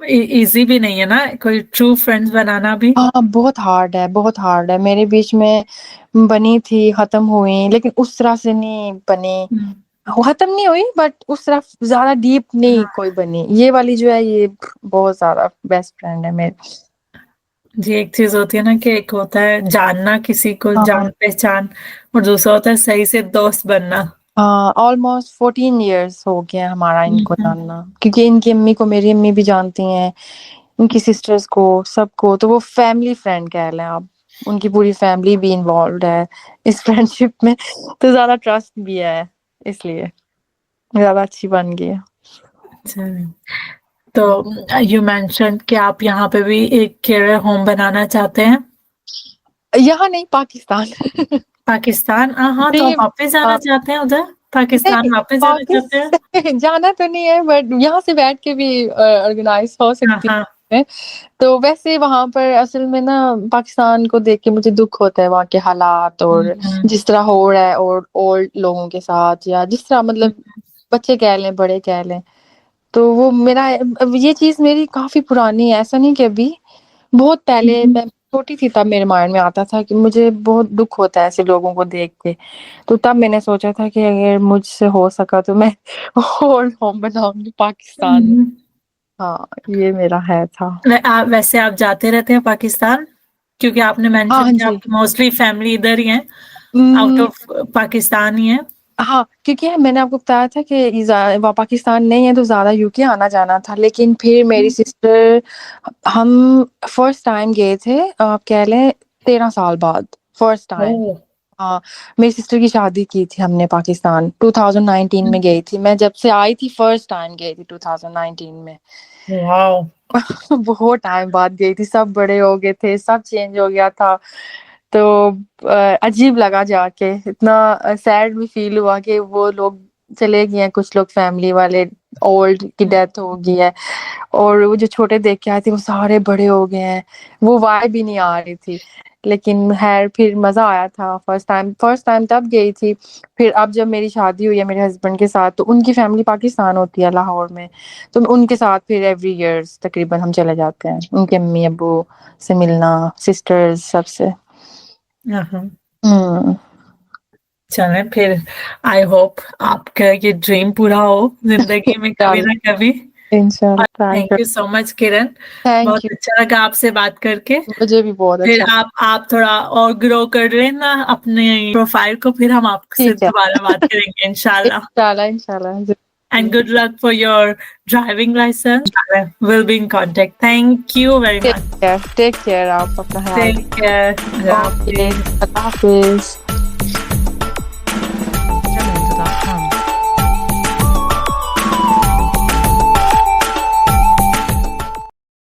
Speaker 1: इजी भी नहीं है ना, कोई ट्रू फ्रेंड्स बनाना भी।
Speaker 2: हाँ, बहुत हार्ड है, बहुत हार्ड है। मेरे बीच में बनी थी, खत्म हुई, लेकिन उस तरह से नहीं बनी।
Speaker 1: हम्म,
Speaker 2: खत्म नहीं हुई, बट उस तरह ज्यादा डीप नहीं
Speaker 1: हाँ
Speaker 2: कोई बनी। ये वाली जो है, ये बहुत ज्यादा बेस्ट फ्रेंड है मेरी।
Speaker 1: जी, एक चीज होती है ना कि एक होता है जानना किसी को,
Speaker 2: हाँ
Speaker 1: जान पहचान, और दूसरा होता है सही से दोस्त बनना।
Speaker 2: हाँ, ऑलमोस्ट 14 years हो गया हमारा इनको
Speaker 1: हम्म,
Speaker 2: जानना, क्योंकि इनकी अम्मी को मेरी अम्मी भी जानती हैं, उनकी सिस्टर्स को, सबको। तो वो फैमिली फ्रेंड कह लें आप। उनकी पूरी फैमिली भी इन्वॉल्व है इस फ्रेंडशिप में। तो ज्यादा ट्रस्ट भी है, इसलिए ज्यादा अच्छी बन गई है।
Speaker 1: अच्छा। तो यू मेंशन कि आप यहाँ पे भी एक केयर होम बनाना चाहते हैं।
Speaker 2: यहाँ नहीं, पाकिस्तान।
Speaker 1: पाकिस्तान, हाँ, तो
Speaker 2: नहीं,
Speaker 1: आप वापस जाना
Speaker 2: हाँ,
Speaker 1: चाहते हैं उधर? पाकिस्तान
Speaker 2: नहीं,
Speaker 1: वापस जाना
Speaker 2: वापिस
Speaker 1: चाहते हैं?
Speaker 2: जाना तो नहीं है, बट यहाँ से बैठ के भी ऑर्गेनाइज हो
Speaker 1: हाँ
Speaker 2: सकती
Speaker 1: हाँ।
Speaker 2: है। तो वैसे वहां पर असल में ना, पाकिस्तान को देख के मुझे दुख होता है, वहाँ के हालात और
Speaker 1: हम्म,
Speaker 2: जिस तरह हो रहा है, और ओल्ड लोगों के साथ, या जिस तरह मतलब बच्चे कह लें, बड़े कह लें। तो वो मेरा, अब ये चीज मेरी काफी पुरानी है, ऐसा नहीं कि अभी, बहुत पहले
Speaker 1: हम्म,
Speaker 2: मैं छोटी थी तब मेरे माइंड में आता था कि मुझे बहुत दुख होता है ऐसे लोगों को देख के। तो तब मैंने सोचा था कि अगर मुझसे हो सका तो मैं ओल्ड होम बनाऊंगी पाकिस्तान में।
Speaker 1: हम्म।
Speaker 2: हाँ, ये मेरा है था।
Speaker 1: वैसे आप जाते रहते हैं पाकिस्तान? क्योंकि आपने
Speaker 2: हाँ
Speaker 1: मेंशन किया
Speaker 2: जी।
Speaker 1: आपकी मोस्टली फैमिली इधर ही है, आउट
Speaker 2: हम्म,
Speaker 1: ऑफ पाकिस्तान ही है।
Speaker 2: हाँ, क्योंकि मैंने आपको बताया था कि वहाँ पाकिस्तान नहीं है, तो ज्यादा यूके आना जाना था। लेकिन फिर मेरी सिस्टर, हम फर्स्ट टाइम गए थे, आप कह लें 13 साल बाद, फर्स्ट टाइम।
Speaker 1: ओह,
Speaker 2: हाँ, मेरी सिस्टर की शादी की थी हमने पाकिस्तान, 2019 में गई थी मैं। जब से आई थी फर्स्ट टाइम गई थी 2019 में।
Speaker 1: वाओ।
Speaker 2: बहुत टाइम बाद गई थी, सब बड़े हो गए थे, सब चेंज हो गया था। तो अजीब लगा जाके, इतना सैड भी फील हुआ कि वो लोग चले गए हैं कुछ लोग फैमिली वाले, ओल्ड की डेथ हो गई है, और वो जो छोटे देख के आए थे वो सारे बड़े हो गए हैं, वो वाइब भी नहीं आ रही थी। लेकिन है फिर मजा आया था। फर्स्ट टाइम तब गई थी। फिर अब जब मेरी शादी हुई है मेरे हस्बैंड के साथ, तो उनकी फैमिली पाकिस्तान होती है लाहौर में, तो उनके साथ फिर एवरी ईयर तकरीबन हम चले जाते हैं, उनके अम्मी अब्बू से मिलना, सिस्टर्स सबसे।
Speaker 1: हाँ,
Speaker 2: हम्म।
Speaker 1: चलें फिर, आई होप आपका ये ड्रीम पूरा हो जिंदगी में कभी ना कभी।
Speaker 2: इंशाल्लाह।
Speaker 1: Thank you so much Kiran,
Speaker 2: thank
Speaker 1: बहुत
Speaker 2: यू।
Speaker 1: अच्छा लगा आपसे बात करके।
Speaker 2: मुझे भी बहुत
Speaker 1: फिर
Speaker 2: अच्छा।
Speaker 1: आप थोड़ा और ग्रो कर लेना अपने प्रोफाइल को, फिर हम आपसे
Speaker 2: ठीक है।
Speaker 1: दोबारा बात करेंगे इंशाल्लाह।
Speaker 2: इंशाल्लाह इंशाल्लाह।
Speaker 1: And good luck for your driving license. We'll be in contact. Thank you very much.
Speaker 2: Take care, आप अपना ख्याल
Speaker 1: Take care.
Speaker 2: रखिए। ओके, अल्लाह हाफिज।